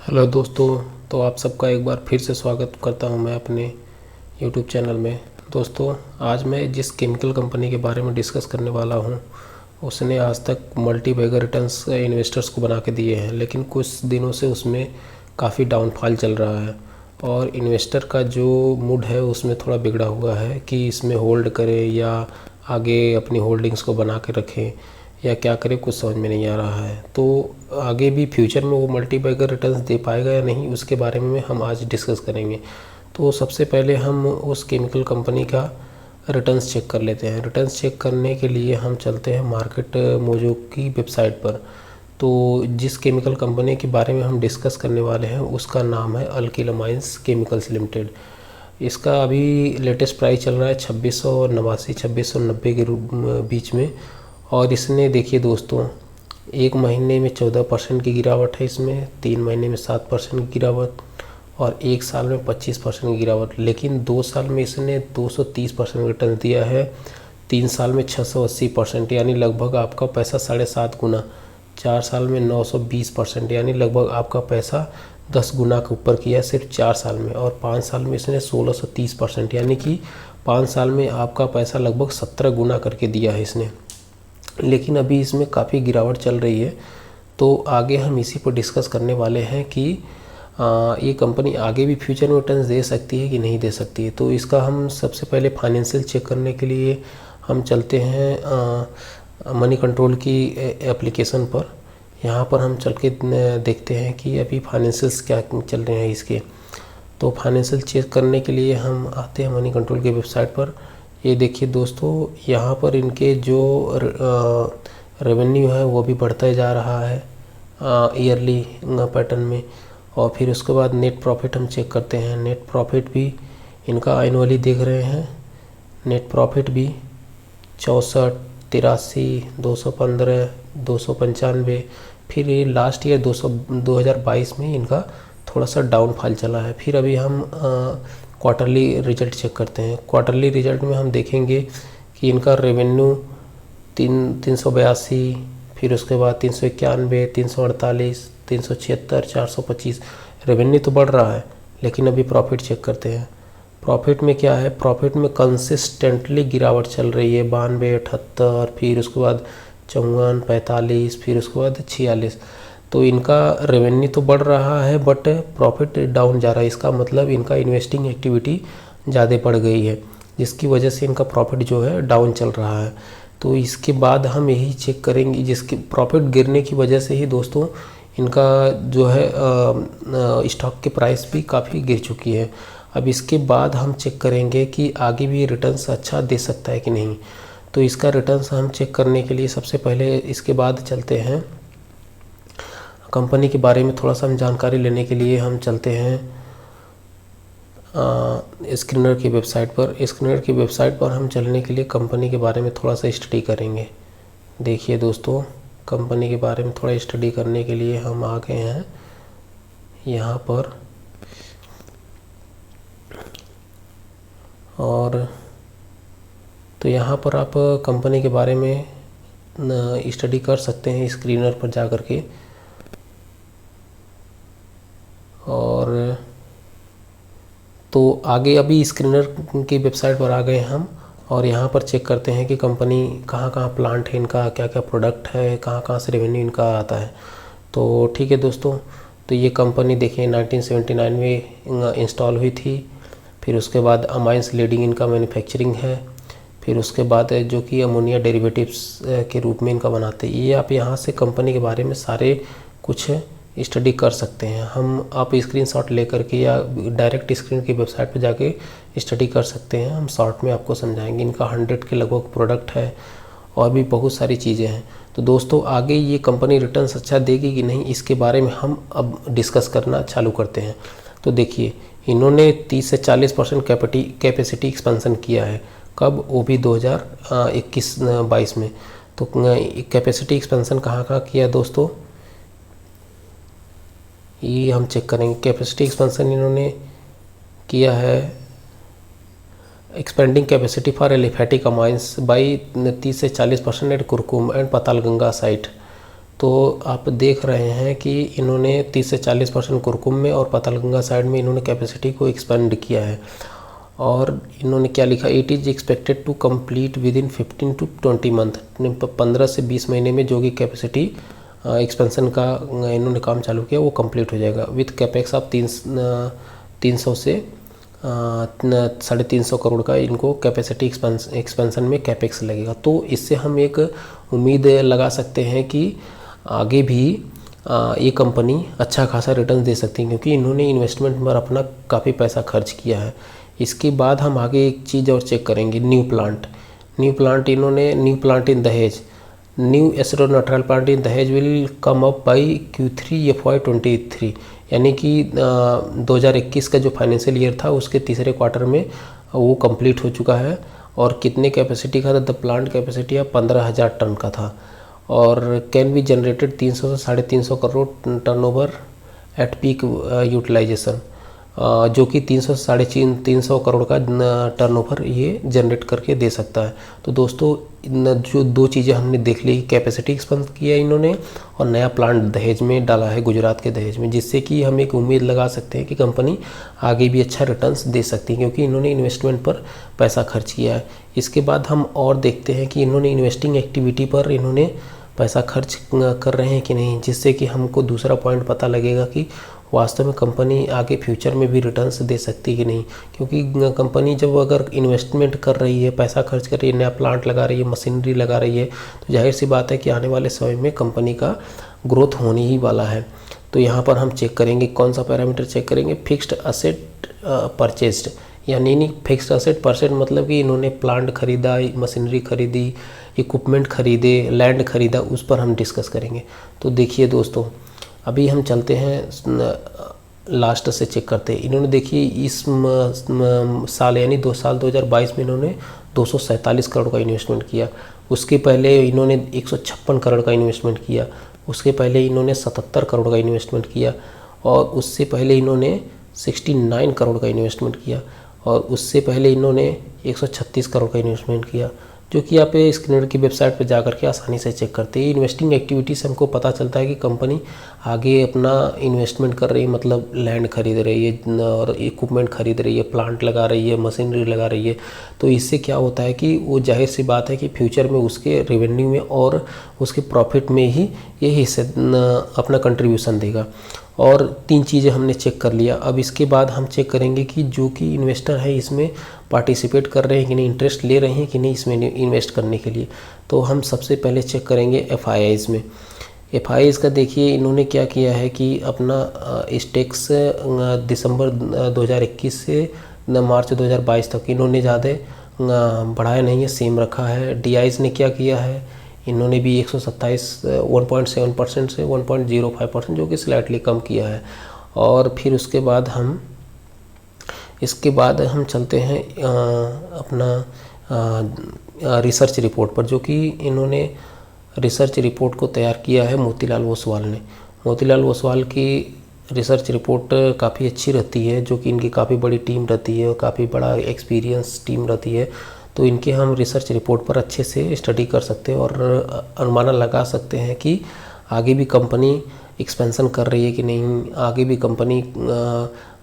Hello दोस्तों। तो आप सबका एक बार फिर से स्वागत करता हूं मैं अपने यूट्यूब चैनल में। दोस्तों, आज मैं जिस केमिकल कंपनी के बारे में डिस्कस करने वाला हूं, उसने आज तक मल्टी बैगर रिटर्न्स इन्वेस्टर्स को बना के दिए हैं, लेकिन कुछ दिनों से उसमें काफ़ी डाउनफॉल चल रहा है और इन्वेस्टर का जो मूड है उसमें थोड़ा बिगड़ा हुआ है कि इसमें होल्ड करें या आगे अपनी होल्डिंग्स को बना के रखें या क्या करे, कुछ समझ में नहीं आ रहा है। तो आगे भी फ्यूचर में वो मल्टी बैगर रिटर्न्स दे पाएगा या नहीं, उसके बारे में हम आज डिस्कस करेंगे। तो सबसे पहले हम उस केमिकल कंपनी का रिटर्न्स चेक कर लेते हैं। रिटर्न्स चेक करने के लिए हम चलते हैं मार्केट मोजो की वेबसाइट पर। तो जिस केमिकल कंपनी के बारे में हम डिस्कस करने वाले हैं उसका नाम है अल्किल अमाइंस केमिकल्स लिमिटेड। इसका अभी लेटेस्ट प्राइस चल रहा है 2689 के बीच में। और इसने देखिए दोस्तों, एक महीने में 14% की गिरावट है, इसमें 3 महीने में 7% की गिरावट और एक साल में 25% की गिरावट। लेकिन 2 साल में इसने 230% रिटर्न दिया है, 3 साल में 680%, यानी लगभग आपका पैसा 7.5 गुना। 4 साल में 920%, यानी लगभग आपका पैसा 10 गुना के ऊपर किया सिर्फ 4 साल में। और 5 साल में इसने 1630%, यानी कि 5 साल में आपका पैसा लगभग 17 गुना करके दिया है इसने। लेकिन अभी इसमें काफ़ी गिरावट चल रही है, तो आगे हम इसी पर डिस्कस करने वाले हैं कि ये कंपनी आगे भी फ्यूचर में रिटर्न्स दे सकती है कि नहीं दे सकती है। तो इसका हम सबसे पहले फाइनेंशियल चेक करने के लिए हम चलते हैं मनी कंट्रोल की एप्लीकेशन पर। यहाँ पर हम चल के देखते हैं कि अभी फाइनेंशियल्स क्या चल रहे हैं इसके। तो फाइनेंशियल चेक करने के लिए हम आते हैं मनी कंट्रोल की वेबसाइट पर। ये देखिए दोस्तों, यहाँ पर इनके जो रेवेन्यू है वो भी बढ़ता जा रहा है ईयरली पैटर्न में। और फिर उसके बाद नेट प्रॉफिट हम चेक करते हैं। नेट प्रॉफिट भी इनका एनुअली देख रहे हैं, नेट प्रॉफिट भी 64, 83, 215, 295। फिर ये लास्ट ईयर 2022 में इनका थोड़ा सा डाउनफॉल चला है। फिर अभी हम क्वार्टरली रिजल्ट चेक करते हैं। क्वार्टरली रिजल्ट में हम देखेंगे कि इनका रेवेन्यू 382, फिर उसके बाद 391, 348, 376, 425। रेवेन्यू तो बढ़ रहा है, लेकिन अभी प्रॉफिट चेक करते हैं। प्रॉफिट में क्या है, प्रॉफिट में कंसिस्टेंटली गिरावट चल रही है, 92, 78, फिर उसके बाद 54, 45, फिर उसके बाद 46। तो इनका रेवेन्यू तो बढ़ रहा है बट प्रॉफिट डाउन जा रहा है। इसका मतलब इनका इन्वेस्टिंग एक्टिविटी ज़्यादा बढ़ गई है, जिसकी वजह से इनका प्रॉफिट जो है डाउन चल रहा है। तो इसके बाद हम यही चेक करेंगे, जिसके प्रॉफिट गिरने की वजह से ही दोस्तों इनका जो है स्टॉक के प्राइस भी काफ़ी गिर चुकी है। अब इसके बाद हम चेक करेंगे कि आगे भी रिटर्न्स अच्छा दे सकता है कि नहीं। तो इसका रिटर्न्स हम चेक करने के लिए सबसे पहले इसके बाद चलते हैं कंपनी के बारे में थोड़ा सा हम जानकारी लेने के लिए हम चलते हैं स्क्रीनर की वेबसाइट पर। स्क्रीनर की वेबसाइट पर हम चलने के लिए कंपनी के बारे में थोड़ा सा स्टडी करेंगे। देखिए दोस्तों, कंपनी के बारे में थोड़ा स्टडी करने के लिए हम आ गए हैं यहाँ पर। और तो यहाँ पर आप कंपनी के बारे में स्टडी कर सकते हैं स्क्रीनर पर जा कर के। और तो आगे अभी स्क्रीनर की वेबसाइट पर आ गए हम और यहाँ पर चेक करते हैं कि कंपनी कहाँ कहाँ प्लांट है इनका, क्या क्या प्रोडक्ट है, कहाँ कहाँ से रेवेन्यू इनका आता है। तो ठीक है दोस्तों, तो ये कंपनी देखिए 1979 में इंस्टॉल हुई थी। फिर उसके बाद अमाइंस लीडिंग इनका मैन्युफैक्चरिंग है। फिर उसके बाद जो कि अमोनिया डेरिवेटिव्स के रूप में इनका बनाते हैं। ये आप यहाँ से कंपनी के बारे में सारे कुछ स्टडी कर सकते हैं। हम आप स्क्रीनशॉट लेकर के या डायरेक्ट स्क्रीन की वेबसाइट पर जाके स्टडी कर सकते हैं। हम शॉर्ट में आपको समझाएंगे। इनका 100 के लगभग प्रोडक्ट है और भी बहुत सारी चीज़ें हैं। तो दोस्तों, आगे ये कंपनी रिटर्न्स अच्छा देगी कि नहीं, इसके बारे में हम अब डिस्कस करना चालू करते हैं। तो देखिए, इन्होंने 30 से 40% कैपेसिटी एक्सपेंसन किया है। कब, वो भी 2021-22 में। तो कैपेसिटी एक्सपेंसन कहाँ कहाँ किया दोस्तों, ये हम चेक करेंगे। कैपेसिटी एक्सपेंसन इन्होंने किया है expanding capacity for aliphatic amines by 30 से 40% एट कुरकुम एंड पतालगंगा साइट। तो आप देख रहे हैं कि इन्होंने 30 से 40% कुरकुम में और पातालगंगा साइड में इन्होंने कैपेसिटी को एक्सपेंड किया है। और इन्होंने क्या लिखा, it is expected to complete within 15 to 20 month, 15 से 20 महीने में जो कि कैपेसिटी एक्सपेंसन का इन्होंने काम चालू किया वो कंप्लीट हो जाएगा। विथ कैपेक्स आप 300 से 350 करोड़ का इनको कैपेसिटी एक्सपेंसन में कैपेक्स लगेगा। तो इससे हम एक उम्मीद लगा सकते हैं कि आगे भी ये कंपनी अच्छा खासा रिटर्न दे सकती है, क्योंकि इन्होंने इन्वेस्टमेंट पर अपना काफ़ी पैसा खर्च किया है। इसके बाद हम आगे एक चीज़ और चेक करेंगे, न्यू प्लांट इन्होंने न्यू प्लांट इन दहेज, न्यू एसिडोनाइट्राइल प्लांट इन दहेज will come up by Q3 FY23, यानी कि 2021 का जो फाइनेंशियल ईयर था उसके तीसरे क्वार्टर में वो कंप्लीट हो चुका है। और कितने कैपेसिटी का था, द प्लांट कैपेसिटी अब 15,000 टन का था और कैन बी जनरेटेड 300 से 350 crore turnover at peak utilisation, जो कि 300 से 350 करोड़ का टर्नओवर ये जनरेट करके दे सकता है। तो दोस्तों जो दो चीज़ें हमने देख ली, कैपेसिटी एक्सपेंड किया इन्होंने और नया प्लांट दहेज में डाला है, गुजरात के दहेज में, जिससे कि हम एक उम्मीद लगा सकते हैं कि कंपनी आगे भी अच्छा रिटर्न्स दे सकती है, क्योंकि इन्होंने इन्वेस्टमेंट पर पैसा खर्च किया है। इसके बाद हम और देखते हैं कि इन्होंने इन्वेस्टिंग एक्टिविटी पर इन्होंने पैसा खर्च कर रहे हैं कि नहीं, जिससे कि हमको दूसरा पॉइंट पता लगेगा कि वास्तव में कंपनी आगे फ्यूचर में भी रिटर्न्स दे सकती है कि नहीं। क्योंकि कंपनी जब अगर इन्वेस्टमेंट कर रही है, पैसा खर्च कर रही है, नया प्लांट लगा रही है, मशीनरी लगा रही है, तो जाहिर सी बात है कि आने वाले समय में कंपनी का ग्रोथ होने ही वाला है। तो यहाँ पर हम चेक करेंगे, कौन सा पैरामीटर चेक करेंगे, फिक्स्ड असेट परचेज्ड, यानी नहीं फिक्स्ड असेट परचेज मतलब कि इन्होंने प्लांट खरीदा, मशीनरी खरीदी, इक्विपमेंट खरीदे, लैंड खरीदा, उस पर हम डिस्कस करेंगे। तो देखिए दोस्तों, अभी हम चलते हैं लास्ट से चेक करते हैं। इन्होंने देखिए इस साल यानी 2022 में इन्होंने 247 करोड़ का इन्वेस्टमेंट किया। उसके पहले इन्होंने 156 करोड़ का इन्वेस्टमेंट किया। उसके पहले इन्होंने 77 करोड़ का इन्वेस्टमेंट किया और उससे पहले इन्होंने 69 करोड़ का इन्वेस्टमेंट किया और उससे पहले इन्होंने 136 करोड़ का इन्वेस्टमेंट किया, जो कि आप स्क्रीनर की वेबसाइट पर जा करके आसानी से चेक करते हैं। इन्वेस्टिंग एक्टिविटी से हमको पता चलता है कि कंपनी आगे अपना इन्वेस्टमेंट कर रही है, मतलब लैंड खरीद रही है और इक्विपमेंट खरीद रही है, प्लांट लगा रही है, मशीनरी लगा रही है। तो इससे क्या होता है कि वो जाहिर सी बात है कि फ्यूचर में उसके रेवेन्यू में और उसके प्रॉफिट में ही ये हिस्से अपना कंट्रीब्यूशन देगा। और 3 चीज़ें हमने चेक कर लिया। अब इसके बाद हम चेक करेंगे कि जो कि इन्वेस्टर है इसमें पार्टिसिपेट कर रहे हैं कि नहीं, इंटरेस्ट ले रहे हैं कि नहीं इसमें इन्वेस्ट करने के लिए। तो हम सबसे पहले चेक करेंगे FIIs में। FIIs का देखिए इन्होंने क्या किया है कि अपना स्टेक्स दिसंबर 2021 से मार्च 2022 तक इन्होंने ज़्यादा बढ़ाया नहीं है, सेम रखा है। DIs ने क्या किया है, इन्होंने भी 1.7% से 1.05%, जो कि स्लाइटली कम किया है। और फिर उसके बाद हम चलते हैं अपना रिसर्च रिपोर्ट पर, जो कि इन्होंने रिसर्च रिपोर्ट को तैयार किया है मोतीलाल ओसवाल ने। मोतीलाल ओसवाल की रिसर्च रिपोर्ट काफ़ी अच्छी रहती है, जो कि इनकी काफ़ी बड़ी टीम रहती है और काफ़ी बड़ा एक्सपीरियंस टीम रहती है। तो इनके हम रिसर्च रिपोर्ट पर अच्छे से स्टडी कर सकते हैं और अनुमान लगा सकते हैं कि आगे भी कंपनी एक्सपेंशन कर रही है कि नहीं, आगे भी कंपनी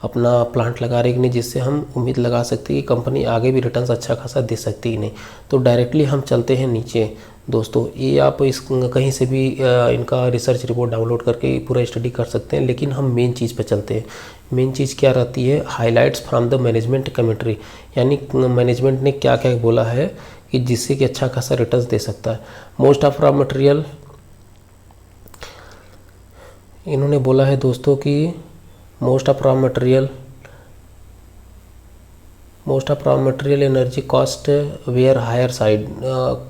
अपना प्लांट लगा रही है कि नहीं, जिससे हम उम्मीद लगा सकते हैं कि कंपनी आगे भी रिटर्न्स अच्छा खासा दे सकती है नहीं। तो डायरेक्टली हम चलते हैं नीचे दोस्तों, ये आप इस कहीं से भी इनका रिसर्च रिपोर्ट डाउनलोड करके पूरा स्टडी कर सकते हैं। लेकिन हम मेन चीज़ पे चलते हैं। मेन चीज़ क्या रहती है, highlights from the management commentary, यानी मैनेजमेंट ने क्या क्या बोला है कि जिससे कि अच्छा खासा रिटर्न्स दे सकता है। मोस्ट ऑफ रॉ मटेरियल, इन्होंने बोला है दोस्तों कि most of raw material energy cost were higher side,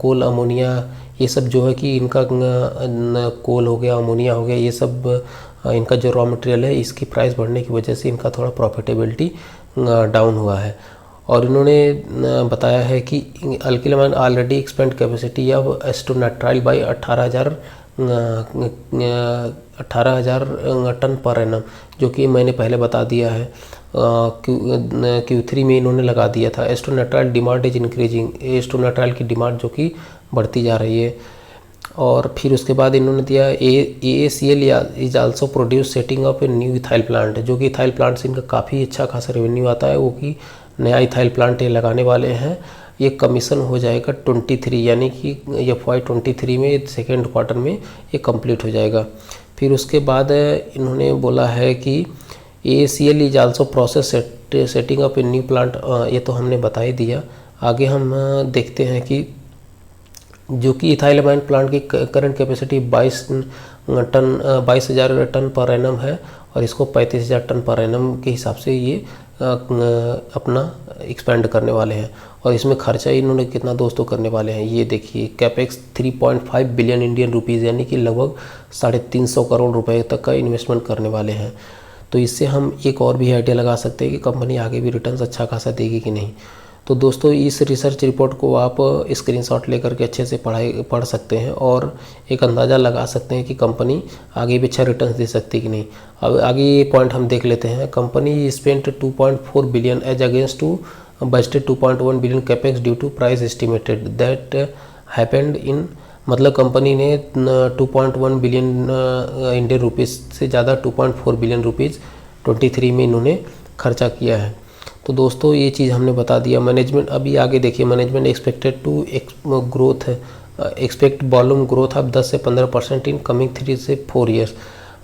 coal, ammonia, ये सब जो है कि इनका कोल हो गया, अमोनिया हो गया, ये सब इनका जो रॉ मटेरियल है इसकी प्राइस बढ़ने की वजह से इनका थोड़ा प्रॉफिटेबिलिटी डाउन हुआ है। और इन्होंने बताया है कि Alkyl already expand capacity of acetonitrile by 18,000 ton पर एनम, जो कि मैंने पहले बता दिया है। Q3 में इन्होंने लगा दिया था। एस्टोनाइट्राइल डिमांड इज इंक्रीजिंग, एस्टोनाइट्राइल की डिमांड जो कि बढ़ती जा रही है। और फिर उसके बाद इन्होंने दिया AACL is also produce setting up a new ethyl plant, जो कि इथाइल प्लांट से इनका काफ़ी अच्छा खासा रेवेन्यू आता है, वो कि नया इथाइल प्लांट ये लगाने वाले हैं। ये कमीशन हो जाएगा 23 यानी कि FY23 में सेकेंड क्वार्टर में ये कंप्लीट हो जाएगा। फिर उसके बाद इन्होंने बोला है कि AACL is also process setting up a new plant, ये तो हमने बता ही दिया। आगे हम देखते हैं कि जो कि इथाइलमाइन प्लांट की करंट कैपेसिटी 22,000 टन पर एनम है और इसको 35,000 टन पर एनम के हिसाब से ये अपना एक्सपेंड करने वाले हैं। और इसमें खर्चा इन्होंने कितना दोस्तों करने वाले हैं, ये देखिए कैपेक्स 3.5 बिलियन इंडियन रुपीज़ यानी कि लगभग 350 करोड़ रुपए तक का इन्वेस्टमेंट करने वाले हैं। तो इससे हम एक और भी आइडिया लगा सकते हैं कि कंपनी आगे भी रिटर्न्स अच्छा खासा देगी कि नहीं। तो दोस्तों इस रिसर्च रिपोर्ट को आप स्क्रीनशॉट लेकर के अच्छे से पढ़ सकते हैं और एक अंदाज़ा लगा सकते हैं कि कंपनी आगे भी अच्छा रिटर्न दे सकती है कि नहीं। अब आगे ये पॉइंट हम देख लेते हैं। Company spent 2.4 billion as against to budgeted 2.1 billion capex due to price estimated that happened in, मतलब कंपनी ने 2.1 बिलियन इंडियन रुपीज़ से ज़्यादा 2.4 बिलियन रुपीज़ 23 में इन्होंने खर्चा किया है। तो दोस्तों ये चीज़ हमने बता दिया। मैनेजमेंट अभी आगे देखिए, मैनेजमेंट एक्सपेक्टेड टू ग्रोथ है, एक्सपेक्ट वॉल्यूम ग्रोथ ऑफ 10 से 15% इन कमिंग 3 से 4 ईयर्स।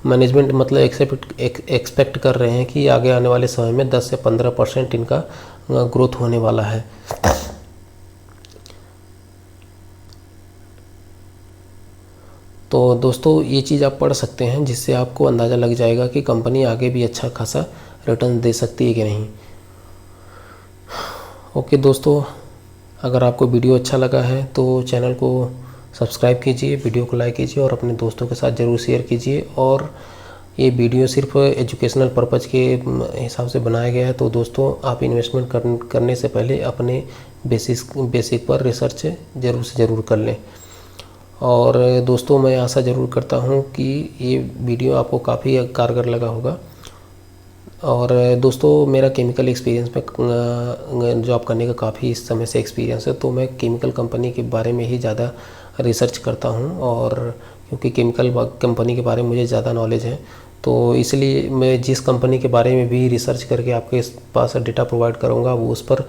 मैनेजमेंट मतलब एक्सपेक्ट कर रहे हैं कि आगे आने वाले समय में 10 से 15% इनका ग्रोथ होने वाला है। तो दोस्तों ये चीज़ आप पढ़ सकते हैं, जिससे आपको अंदाज़ा लग जाएगा कि कंपनी आगे भी अच्छा खासा रिटर्न दे सकती है कि नहीं। ओके दोस्तों, अगर आपको वीडियो अच्छा लगा है तो चैनल को सब्सक्राइब कीजिए, वीडियो को लाइक कीजिए और अपने दोस्तों के साथ ज़रूर शेयर कीजिए। और ये वीडियो सिर्फ एजुकेशनल पर्पज़ के हिसाब से बनाया गया है। तो दोस्तों आप इन्वेस्टमेंट करने से पहले अपने बेसिक पर रिसर्च ज़रूर से ज़रूर कर लें। और दोस्तों मैं आशा ज़रूर करता हूँ कि ये वीडियो आपको काफ़ी कारगर लगा होगा। और दोस्तों मेरा केमिकल एक्सपीरियंस में जॉब करने का काफ़ी इस समय से एक्सपीरियंस है, तो मैं केमिकल कंपनी के बारे में ही ज़्यादा रिसर्च करता हूँ। और क्योंकि केमिकल कंपनी के बारे में मुझे ज़्यादा नॉलेज है, तो इसलिए मैं जिस कंपनी के बारे में भी रिसर्च करके आपके पास डेटा प्रोवाइड करूँगा वो उस पर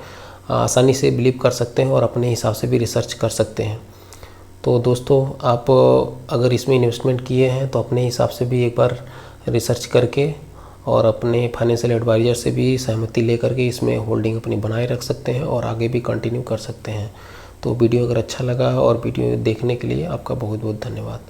आसानी से बिलीव कर सकते हैं और अपने हिसाब से भी रिसर्च कर सकते हैं। तो दोस्तों आप अगर इसमें इन्वेस्टमेंट किए हैं तो अपने हिसाब से भी एक बार रिसर्च करके और अपने फाइनेंशियल एडवाइज़र से भी सहमति लेकर के इसमें होल्डिंग अपनी बनाए रख सकते हैं और आगे भी कंटिन्यू कर सकते हैं। तो वीडियो अगर अच्छा लगा और वीडियो देखने के लिए आपका बहुत बहुत धन्यवाद।